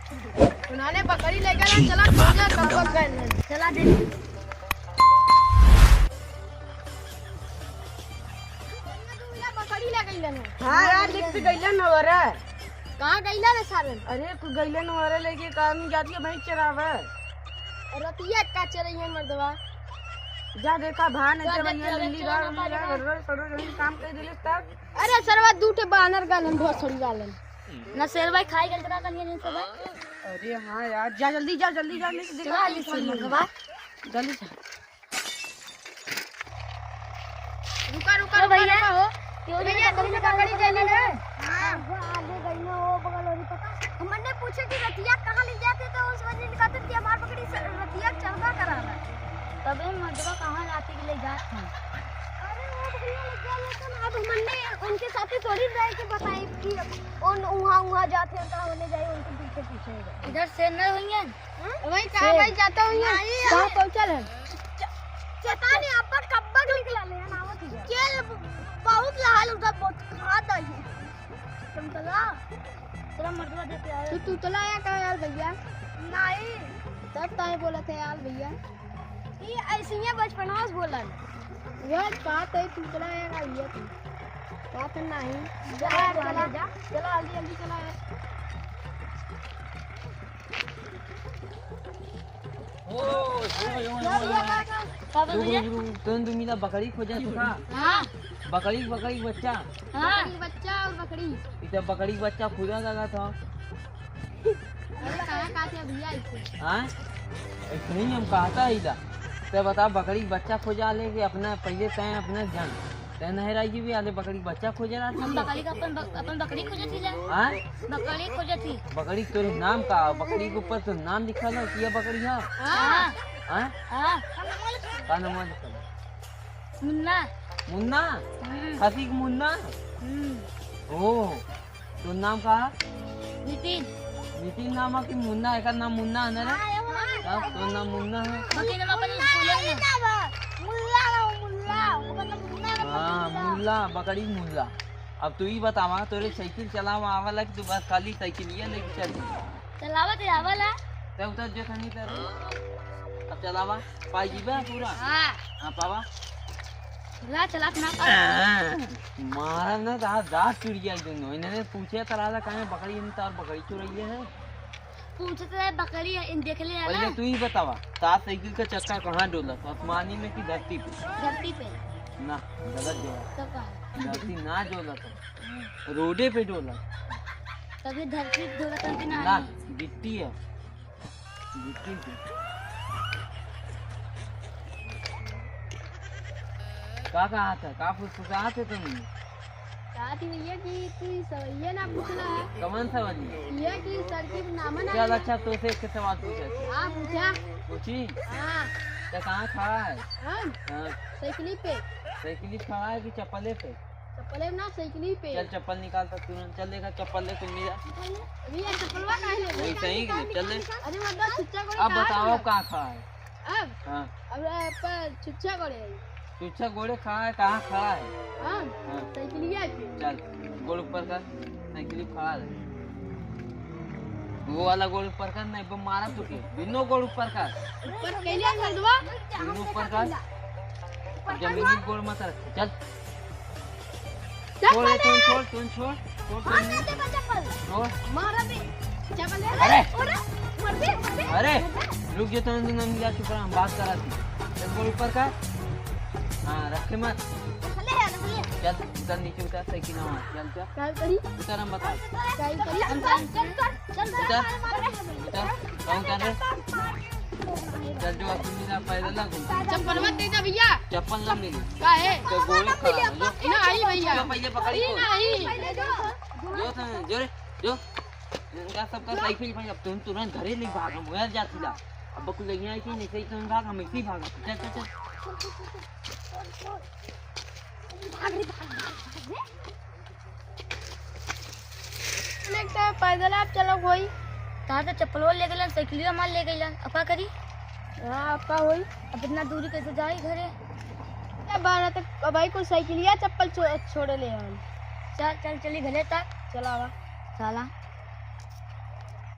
उन्होंने बकरी लेकर चला चला दे बकरी ले गईलन। हां यार देख पे गईलन नवरा। कहां गईला रे सारन? अरे तू गईलन नवरा लेके काम जाती है भैंस चरावे। रतिया का चरई है मर्दवा। जा देखा भान है भैया लिल्ली दार मेरा घर सरो जल्दी काम कर दिले तब। अरे सरवा दूटे बानर गालन बहुत सड़ी गालन ना शेर भाई खाई गल करा कलिए नहीं सब। अरे हां यार जा जल्दी जा लेके देखा मर्दवा जल्दी जा। रुका भैया हो क्यों भैया तुमने बकरी चली ना? हां वो आगे गई ना वो बगल वाली पता। हमने पूछा कि रतिया कहां ले जाते तो उस वजह ने कहते कि हमार बकरी रतिया चरवा कराना। तबे मर्दवा कहां लाते के ले जात था। अरे वो बकरी ले जा लेकिन अब हमने उनके साथ थोड़ी रह के बताई कि उन वहां जाते हैं तो होने जाए उनके पीछे इधर से न होंगे। वही कहां भाई जाता हूं कहां पहुंचल है चेता ने अपन कब्बक निकला ले ना आवत के बहुत लाल उधर बहुत खाता है तुम तला तेरा मर्दवा देते आए तू तला आया का यार भैया? नहीं तब ताए बोला थे यार भैया ये ऐसे ही बचपन में बोलन यार बात है तू तला आया का भैया तू बात नहीं चला जल्दी चला तुम मिला बकरी खोजा सुखा। हां बकरी बच्चा। हां बच्चा और बकरी इधर बकरी बच्चा खुदा लगा था। अरे कहां थे भैया इसे? हां नहीं हम कहता ही था ते बता बकरी बच्चा खोजा ले के अपना पहले तय अपना जान तय नहराई जी भी आले बकरी बच्चा खोजा रहा था। बकरी का अपन बकरी खोजा थी ले। हां बकरी खोजा थी। बकरी तेरे नाम का बकरी के ऊपर तो नाम लिखा था कि ये बकरी है। हां हां हां का नाम लिखा मुन्ना मुन्ना हसीक मुन्ना। ओ तो नाम का नितिन नितिन नाम है कि मुन्ना है का नाम मुन्ना है ना रे? तो नाम मुन्ना है। बकरी नाम अपन स्कूल में मुल्ला हाँ मुल्ला बकरी मुल्ला। अब तू ही बतावा तोरे साइकिल चलावा आवाला कि तू बस खाली साइकिल ये लेके चल चलावत है आवाला ते उतर जो खनी तर अब चलावा पाई जीबा पूरा। हां पावा चला ना मारा ना दांत टूट गया दोनों। इन्होंने पूछे तराला कहां बकरी इन तार बकरी चुराई है पूछते है बकरी इन देख ले पहले तू ही बतावा तार साइकिल का चक्का कहां डोला आसमानी में कि धरती पे? ना गलत जवाब। धरती ना डोला था रोडे पे डोला तभी धरती डोला था कि ना गिट्टी है गिट्टी पे। का कहा था का फुसफुसा थे तुम? कहा थी भैया कि तू सवाल ना पूछना है। कौन सा वाली? ये कि सर की नाम ना। चल अच्छा तो से एक सवाल पूछे। हां पूछा पूछी। हां तो कहां खड़ा है? हां साइकिल पे। साइकिल खड़ा है कि चप्पले पे? चप्पल ना साइकिल पे। चल चप्पल निकाल तो तुरंत चल लेगा चप्पल ले तुम मेरा भैया चप्पलवा काहे ले? वही सही चल ले। अरे मतलब छुच्चा गोड़े अब बताओ कहां खड़ा है? अब हां अब पर छुच्चा गोड़े छुच्चा गोड़े खड़ा है कहां खड़ा है? हां हां साइकिलिया पे। चल गोड़ ऊपर कर साइकिल खड़ा है वो वाला गोड़ ऊपर कर नहीं मारा तो के दोनों गोड़ ऊपर कर ऊपर कैले मर्दवा दोनों ऊपर कर जमीनी गोड़ मत रख चल छोड़ तुम छोड़ छोड़ मारा बे चप्पल अरे मर दे अरे रुक जो तुम दोनों मिला चुप रहा हम बात करा थी चल गोड़ ऊपर कर। हाँ रखे मत चल उतर नीचे उतर साइकिल चल चल काय करी उतर हम बता काय करी चल उतर कौन कर रहे चल जो अब मेरा पैदल ना घूम चप्पल मत दे जा भैया चप्पल ना मिली का है तो गोले खड़ा है जो ना आई भैया जो पहले पकड़ी को नहीं जो रे जो इनका सबका साइकिल भाई अब तुम तुरंत घरे ले भागो मोयर जाती ला अब कुछ लगी आई थी नहीं सही तुम भाग हम इसी भाग चल चल चल नेक्स्ट पैदल आप चलो कोई कहां से चप्पल ले गेला साइकिल मार ले गेला अपा करी। हां अपा होई अब इतना दूरी कैसे जाई घरे क्या बारा तक भाई को साइकिल या चप्पल छोड़ ले हम चल चल चली घरे तक चलावा चला